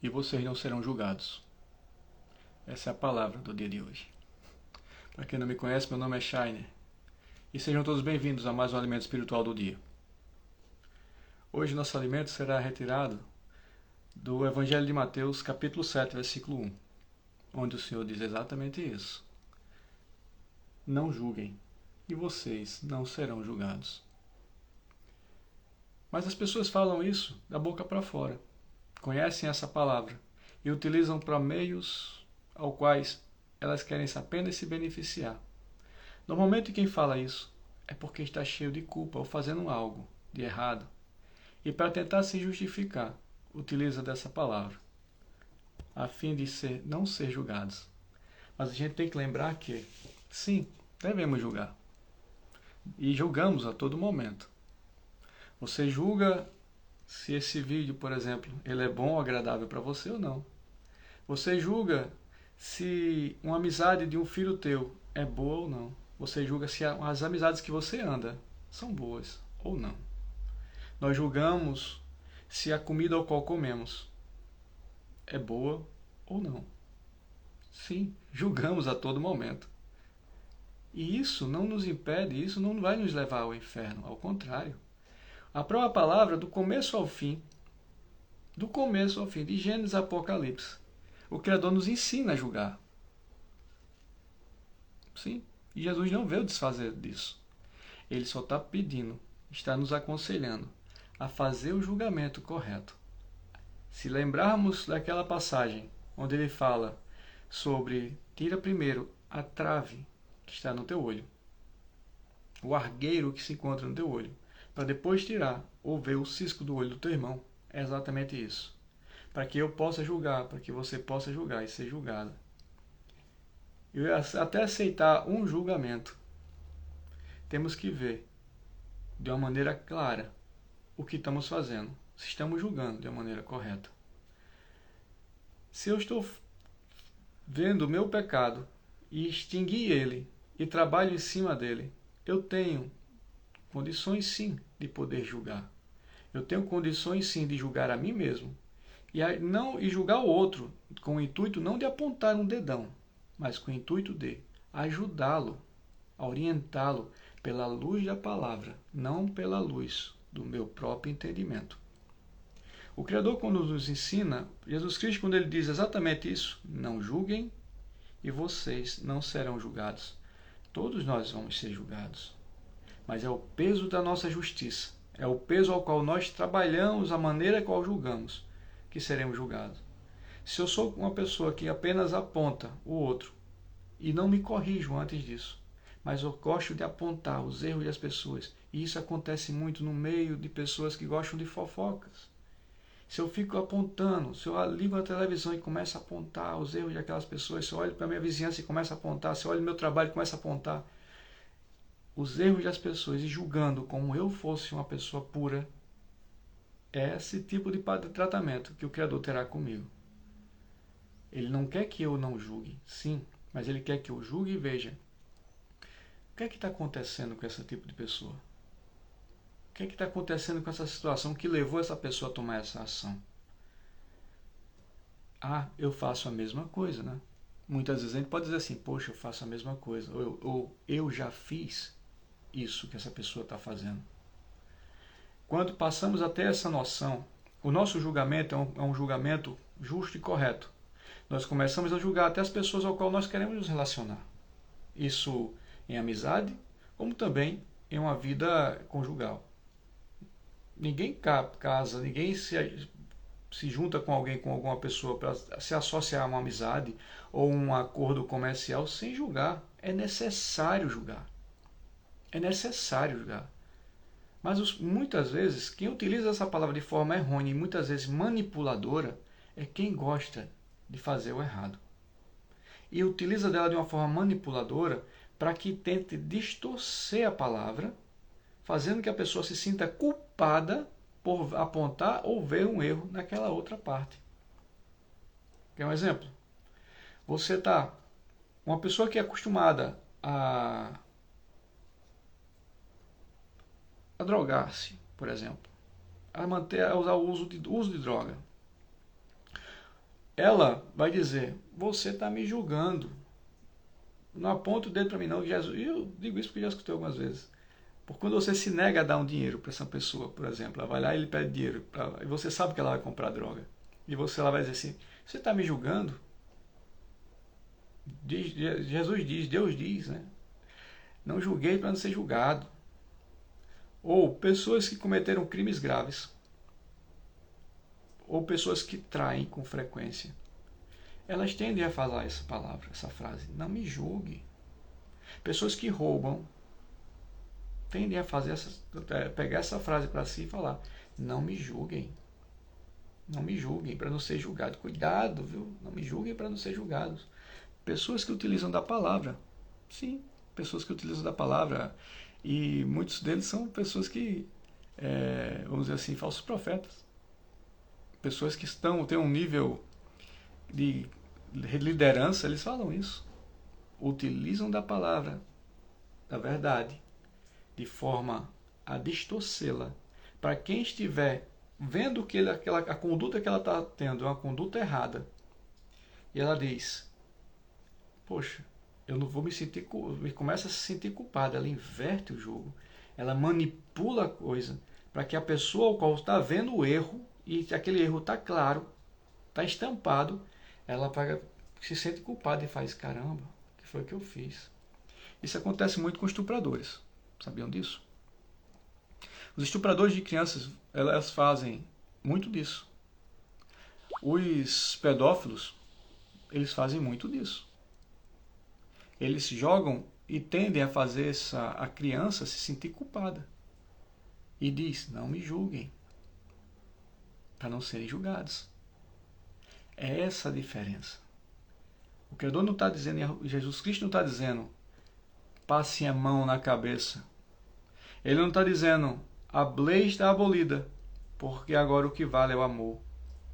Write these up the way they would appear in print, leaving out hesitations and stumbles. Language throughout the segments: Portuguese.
e vocês não serão julgados. Essa é a palavra do dia de hoje. Para quem não me conhece, meu nome é Shiner. E sejam todos bem-vindos a mais um Alimento Espiritual do Dia. Hoje nosso alimento será retirado do Evangelho de Mateus, capítulo 7, versículo 1, onde o Senhor diz exatamente isso. Não julguem, e vocês não serão julgados. Mas as pessoas falam isso da boca para fora, conhecem essa palavra e utilizam para meios ao quais elas querem apenas se beneficiar. Normalmente quem fala isso é porque está cheio de culpa ou fazendo algo de errado. E para tentar se justificar, utiliza dessa palavra, a fim de não ser julgados. Mas a gente tem que lembrar que, sim, devemos julgar. E julgamos a todo momento. Você julga se esse vídeo, por exemplo, ele é bom ou agradável para você ou não. Você julga se uma amizade de um filho teu é boa ou não. Você julga se as amizades que você anda são boas ou não. Nós julgamos se a comida ao qual comemos é boa ou não. Sim, julgamos a todo momento. E isso não nos impede, isso não vai nos levar ao inferno, ao contrário. A própria palavra, do começo ao fim, de Gênesis a Apocalipse, o Criador nos ensina a julgar. Sim, e Jesus não veio desfazer disso. Ele só está pedindo, está nos aconselhando a fazer o julgamento correto. Se lembrarmos daquela passagem onde ele fala sobre tira primeiro a trave que está no teu olho, o argueiro que se encontra no teu olho, para depois tirar ou ver o cisco do olho do teu irmão, é exatamente isso. Para que eu possa julgar, para que você possa julgar e ser julgado. E até aceitar um julgamento, temos que ver de uma maneira clara o que estamos fazendo, se estamos julgando de uma maneira correta. Se eu estou vendo o meu pecado e extingui ele e trabalho em cima dele, eu tenho condições sim de poder julgar. Eu tenho condições sim de julgar a mim mesmo e julgar o outro com o intuito não de apontar um dedão, mas com o intuito de ajudá-lo, orientá-lo pela luz da palavra, não pela luz do meu próprio entendimento. O Criador, quando nos ensina, Jesus Cristo, quando ele diz exatamente isso, não julguem e vocês não serão julgados. Todos nós vamos ser julgados. Mas é o peso da nossa justiça, é o peso ao qual nós trabalhamos, a maneira a qual julgamos, que seremos julgados. Se eu sou uma pessoa que apenas aponta o outro e não me corrijo antes disso, mas eu gosto de apontar os erros das pessoas, e isso acontece muito no meio de pessoas que gostam de fofocas. Se eu fico apontando, se eu ligo a televisão e começo a apontar os erros daquelas pessoas, se eu olho para a minha vizinhança e começo a apontar, se eu olho o meu trabalho e começo a apontar os erros das pessoas e julgando como eu fosse uma pessoa pura, é esse tipo de tratamento que o Criador terá comigo. Ele não quer que eu não julgue, sim, mas ele quer que eu julgue e veja o que é que está acontecendo com esse tipo de pessoa. O que é que está acontecendo com essa situação que levou essa pessoa a tomar essa ação? Ah, eu faço a mesma coisa, né? Muitas vezes a gente pode dizer assim, poxa, eu faço a mesma coisa, ou eu já fiz isso que essa pessoa está fazendo. Quando passamos a ter essa noção, o nosso julgamento é um julgamento justo e correto. Nós começamos a julgar até as pessoas ao qual nós queremos nos relacionar. Isso em amizade, como também em uma vida conjugal. Ninguém casa, ninguém se junta com alguém, com alguma pessoa para se associar a uma amizade ou um acordo comercial sem julgar. É necessário julgar. É necessário julgar. Mas muitas vezes, quem utiliza essa palavra de forma errônea e muitas vezes manipuladora é quem gosta de fazer o errado. E utiliza dela de uma forma manipuladora para que tente distorcer a palavra, fazendo que a pessoa se sinta culpada por apontar ou ver um erro naquela outra parte. Quer um exemplo? Você está, uma pessoa que é acostumada a drogar-se, por exemplo, a usar o uso de droga. ela vai dizer, você está me julgando. Não aponta o dedo para mim não, Jesus. E eu digo isso porque já escutei algumas vezes. Porque quando você se nega a dar um dinheiro para essa pessoa, por exemplo, ela vai lá e ele pede dinheiro, e você sabe que ela vai comprar droga. E ela vai dizer assim, você está me julgando? Jesus diz, Deus diz, né? Não julguei para não ser julgado. Ou pessoas que cometeram crimes graves, ou pessoas que traem com frequência, elas tendem a falar essa palavra, essa frase, não me julgue. Pessoas que roubam tendem a pegar essa frase para si e falar, não me julguem. Não me julguem para não ser julgado. Cuidado, viu? Não me julguem para não ser julgados. Pessoas que utilizam da palavra. Sim, pessoas que utilizam da palavra. E muitos deles são pessoas que, vamos dizer assim, falsos profetas. Pessoas que têm um nível de liderança, eles falam isso. Utilizam da palavra, da verdade, de forma a distorcê-la. Para quem estiver vendo que a conduta que ela está tendo é uma conduta errada, e ela diz, poxa, eu não vou me sentir, começa a se sentir culpada, ela inverte o jogo, ela manipula a coisa, para que a pessoa ao qual está vendo o erro, e aquele erro está claro, está estampado, ela se sente culpada e faz, caramba, o que foi que eu fiz? Isso acontece muito com estupradores, sabiam disso? Os estupradores de crianças, elas fazem muito disso. Os pedófilos, eles fazem muito disso. Eles jogam e tendem a fazer a criança se sentir culpada. E diz, não me julguem, para não serem julgados. É essa a diferença. O Criador não está dizendo, Jesus Cristo não está dizendo, passe a mão na cabeça. Ele não está dizendo, a lei está abolida, porque agora o que vale é o amor.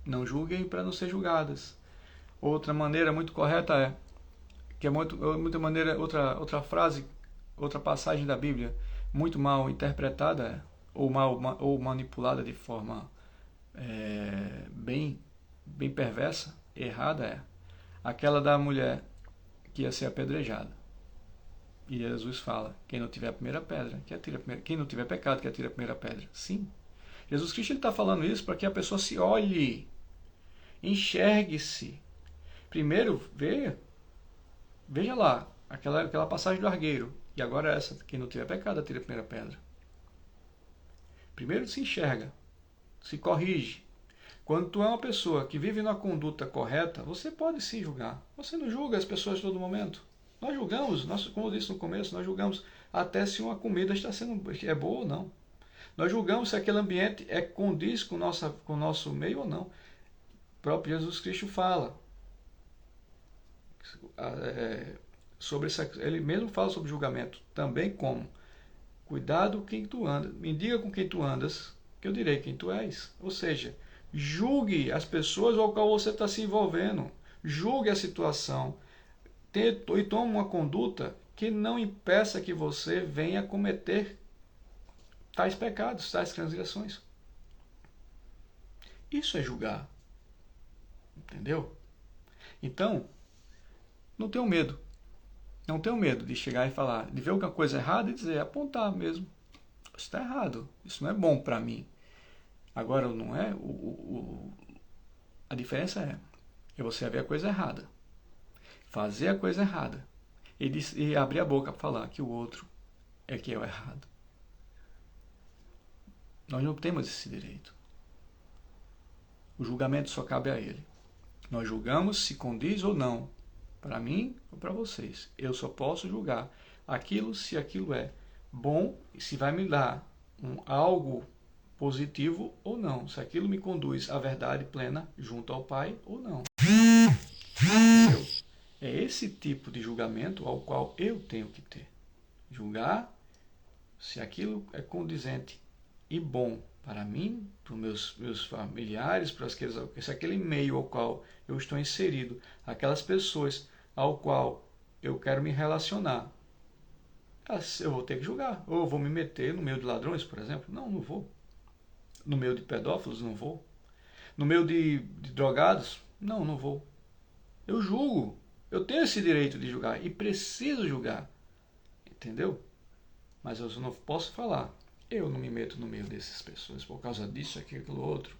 Não julguem para não ser julgadas. Outra maneira muito correta outra frase, outra passagem da Bíblia, muito mal interpretada, ou manipulada de forma bem perversa, errada, aquela da mulher que ia ser apedrejada. E Jesus fala, quem não tiver a primeira pedra, quem não tiver pecado, que atire a primeira pedra. Sim. Jesus Cristo está falando isso para que a pessoa se olhe, enxergue-se. Primeiro, veja lá, aquela passagem do argueiro. E agora essa, quem não tiver pecado, atire a primeira pedra. Primeiro se enxerga, se corrige. Quando tu é uma pessoa que vive na conduta correta, você pode se julgar. Você não julga as pessoas a todo momento. Nós julgamos, como eu disse no começo, nós julgamos até se uma comida é boa ou não. Nós julgamos se aquele ambiente condiz com o nosso meio ou não. O próprio Jesus Cristo fala sobre isso. Ele mesmo fala sobre julgamento. Também como, cuidado com quem tu andas. Me diga com quem tu andas, que eu direi quem tu és. Ou seja, julgue as pessoas ao qual você está se envolvendo. Julgue a situação. E tome uma conduta que não impeça que você venha cometer tais pecados, tais transgressões. Isso é julgar. Entendeu? Então, não tenham medo. Não tenham medo de chegar e falar, de ver alguma coisa errada e dizer, apontar mesmo. Isso está errado. Isso não é bom para mim. Agora, não é? A diferença é você ver a coisa errada. Fazer a coisa errada. E abrir a boca para falar que o outro é que é o errado. Nós não temos esse direito. O julgamento só cabe a ele. Nós julgamos se condiz ou não, para mim ou para vocês. Eu só posso julgar aquilo se aquilo é bom e se vai me dar algo positivo ou não. Se aquilo me conduz à verdade plena junto ao Pai ou não. Entendeu? É esse tipo de julgamento ao qual eu tenho que ter. Julgar se aquilo é condizente e bom para mim, para os meus familiares, se aquele meio ao qual eu estou inserido, aquelas pessoas ao qual eu quero me relacionar, eu vou ter que julgar. Ou eu vou me meter no meio de ladrões, por exemplo? Não vou. No meio de pedófilos? Não vou. No meio de drogados? Não, não vou. Eu julgo. Eu tenho esse direito de julgar e preciso julgar. Entendeu? Mas eu não posso falar. Eu não me meto no meio dessas pessoas por causa disso, aquilo, outro.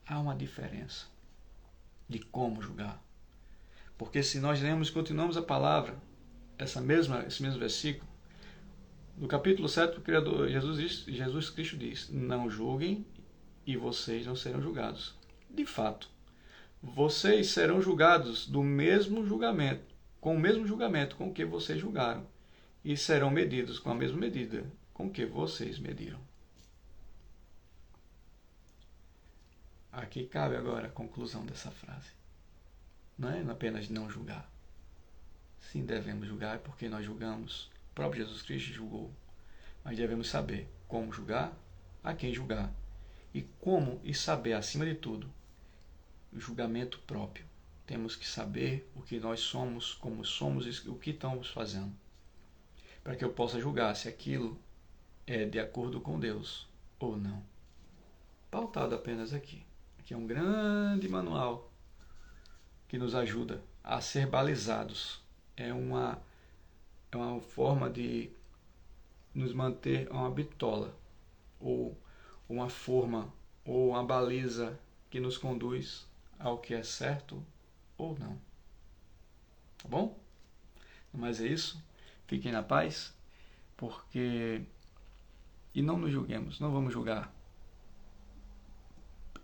Há uma diferença de como julgar. Porque se nós lemos e continuamos a palavra, esse mesmo versículo, no capítulo 7, o Criador, Jesus Cristo diz: não julguem e vocês não serão julgados. De fato, vocês serão julgados do mesmo julgamento, com o mesmo julgamento com que vocês julgaram, e serão medidos com a mesma medida com que vocês mediram. Aqui cabe agora a conclusão dessa frase. Não é apenas não julgar. Sim, devemos julgar porque nós julgamos. O próprio Jesus Cristo julgou. Mas devemos saber como julgar, a quem julgar. E como e saber, acima de tudo, o julgamento próprio. Temos que saber o que nós somos, como somos e o que estamos fazendo. Para que eu possa julgar se aquilo é de acordo com Deus ou não. Pautado apenas aqui. Aqui é um grande manual que nos ajuda a ser balizados. É uma forma de nos manter uma bitola, ou uma forma, ou uma baliza que nos conduz ao que é certo ou não. Tá bom? Mas é isso. Fiquem na paz, porque... E não nos julguemos, não vamos julgar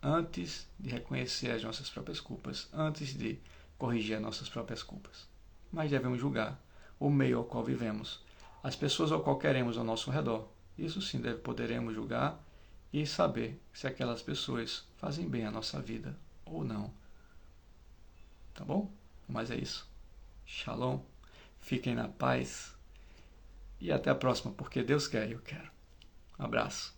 antes de reconhecer as nossas próprias culpas, antes de corrigir as nossas próprias culpas. Mas devemos julgar o meio ao qual vivemos, as pessoas ao qual queremos ao nosso redor. Isso sim poderemos julgar e saber se aquelas pessoas fazem bem a nossa vida ou não. Tá bom? Mas é isso. Shalom. Fiquem na paz. E até a próxima, porque Deus quer e eu quero. Um abraço.